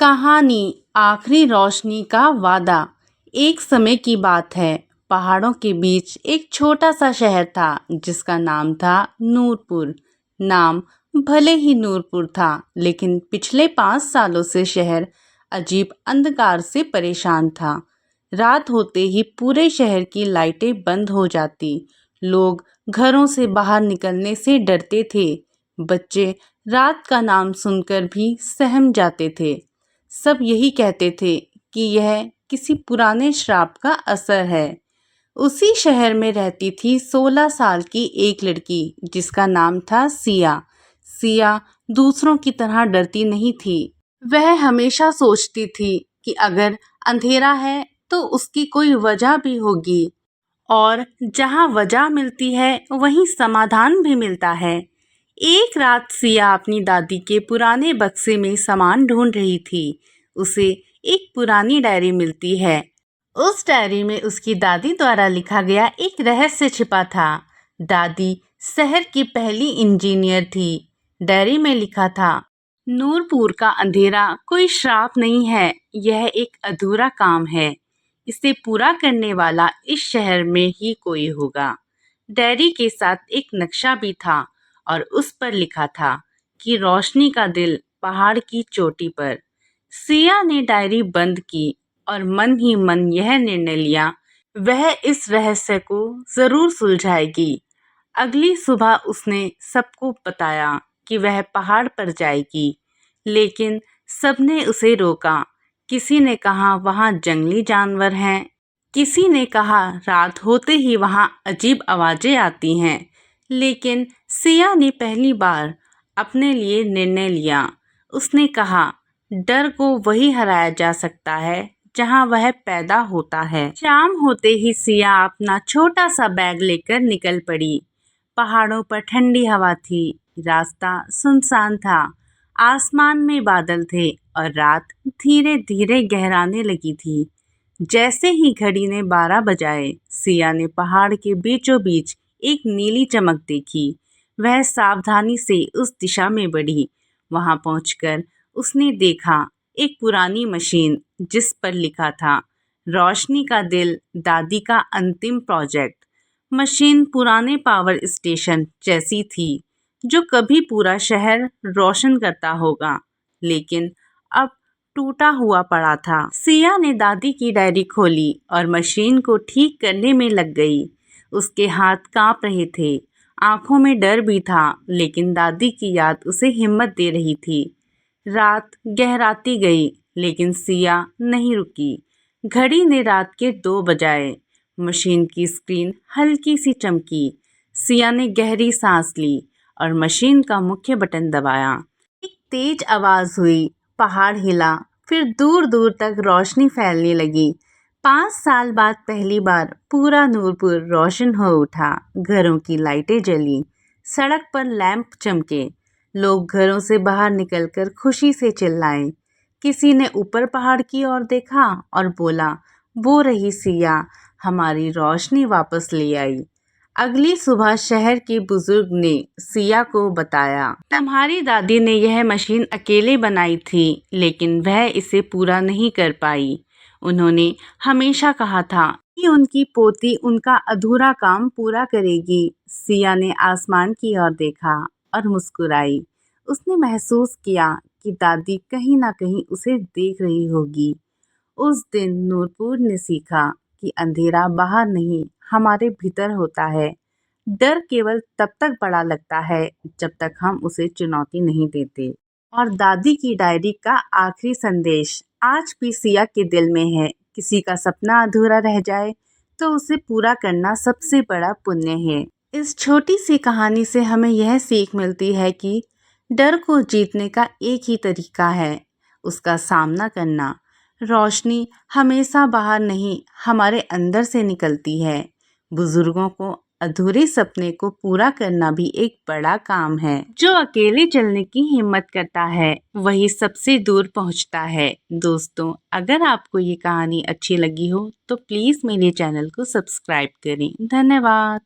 कहानी आखिरी रोशनी का वादा। एक समय की बात है, पहाड़ों के बीच एक छोटा सा शहर था जिसका नाम था नूरपुर। नाम भले ही नूरपुर था, लेकिन पिछले 5 सालों से शहर अजीब अंधकार से परेशान था। रात होते ही पूरे शहर की लाइटें बंद हो जाती। लोग घरों से बाहर निकलने से डरते थे। बच्चे रात का नाम सुनकर भी सहम जाते थे। सब यही कहते थे कि यह किसी पुराने श्राप का असर है। उसी शहर में रहती थी 16 साल की एक लड़की जिसका नाम था सिया। सिया दूसरों की तरह डरती नहीं थी। वह हमेशा सोचती थी कि अगर अंधेरा है तो उसकी कोई वजह भी होगी, और जहाँ वजह मिलती है वहीं समाधान भी मिलता है। एक रात सिया अपनी दादी के पुराने बक्से में सामान ढूंढ रही थी। उसे एक पुरानी डायरी मिलती है। उस डायरी में उसकी दादी द्वारा लिखा गया एक रहस्य छिपा था। दादी शहर की पहली इंजीनियर थी। डायरी में लिखा था, नूरपुर का अंधेरा कोई श्राप नहीं है, यह एक अधूरा काम है। इसे पूरा करने वाला इस शहर में ही कोई होगा। डायरी के साथ एक नक्शा भी था और उस पर लिखा था कि रोशनी का दिल पहाड़ की चोटी पर। सिया ने डायरी बंद की और मन ही मन यह निर्णय लिया, वह इस रहस्य को जरूर सुलझाएगी। अगली सुबह उसने सबको बताया कि वह पहाड़ पर जाएगी, लेकिन सबने उसे रोका। किसी ने कहा वहाँ जंगली जानवर हैं, किसी ने कहा रात होते ही वहाँ अजीब आवाजें आती हैं। लेकिन सिया ने पहली बार अपने लिए निर्णय लिया। उसने कहा, डर को वही हराया जा सकता है जहाँ वह पैदा होता है। शाम होते ही सिया अपना छोटा सा बैग लेकर निकल पड़ी। पहाड़ों पर ठंडी हवा थी, रास्ता सुनसान था, आसमान में बादल थे और रात धीरे धीरे गहराने लगी थी। जैसे ही घड़ी ने 12 बजाए, सिया ने पहाड़ के बीचों बीच एक नीली चमक देखी। वह सावधानी से उस दिशा में बढ़ी। वहां पहुंचकर उसने देखा एक पुरानी मशीन जिस पर लिखा था, रोशनी का दिल, दादी का अंतिम प्रोजेक्ट। मशीन पुराने पावर स्टेशन जैसी थी जो कभी पूरा शहर रोशन करता होगा, लेकिन अब टूटा हुआ पड़ा था। सिया ने दादी की डायरी खोली और मशीन को ठीक करने में लग गई। उसके हाथ कांप रहे थे, आंखों में डर भी था, लेकिन दादी की याद उसे हिम्मत दे रही थी। रात गहराती गई, लेकिन सिया नहीं रुकी। घड़ी ने रात के 2 बजाए। मशीन की स्क्रीन हल्की सी चमकी। सिया ने गहरी सांस ली और मशीन का मुख्य बटन दबाया। एक तेज आवाज हुई, पहाड़ हिला, फिर दूर दूर तक रोशनी फैलने लगी। 5 साल बाद पहली बार पूरा नूरपुर रोशन हो उठा। घरों की लाइटें जली, सड़क पर लैंप चमके, लोग घरों से बाहर निकलकर खुशी से चिल्लाए। किसी ने ऊपर पहाड़ की ओर देखा और बोला, वो रही सिया, हमारी रोशनी वापस ले आई। अगली सुबह शहर के बुजुर्ग ने सिया को बताया, तुम्हारी दादी ने यह मशीन अकेले बनाई थी, लेकिन वह इसे पूरा नहीं कर पाई। उन्होंने हमेशा कहा था कि उनकी पोती उनका अधूरा काम पूरा करेगी। सिया ने आसमान की ओर देखा और मुस्कुराई। उसने महसूस किया कि दादी कहीं ना कहीं उसे देख रही होगी। उस दिन नूरपुर ने सीखा कि अंधेरा बाहर नहीं, हमारे भीतर होता है। डर केवल तब तक बड़ा लगता है जब तक हम उसे चुनौती नहीं देते। और दादी की डायरी का आखिरी संदेश आज भी सिया के दिल में है, किसी का सपना अधूरा रह जाए तो उसे पूरा करना सबसे बड़ा पुण्य है। इस छोटी सी कहानी से हमें यह सीख मिलती है कि डर को जीतने का एक ही तरीका है, उसका सामना करना। रोशनी हमेशा बाहर नहीं, हमारे अंदर से निकलती है। बुजुर्गों को अधूरे सपने को पूरा करना भी एक बड़ा काम है। जो अकेले चलने की हिम्मत करता है वही सबसे दूर पहुंचता है। दोस्तों, अगर आपको ये कहानी अच्छी लगी हो तो प्लीज़ मेरे चैनल को सब्सक्राइब करें। धन्यवाद।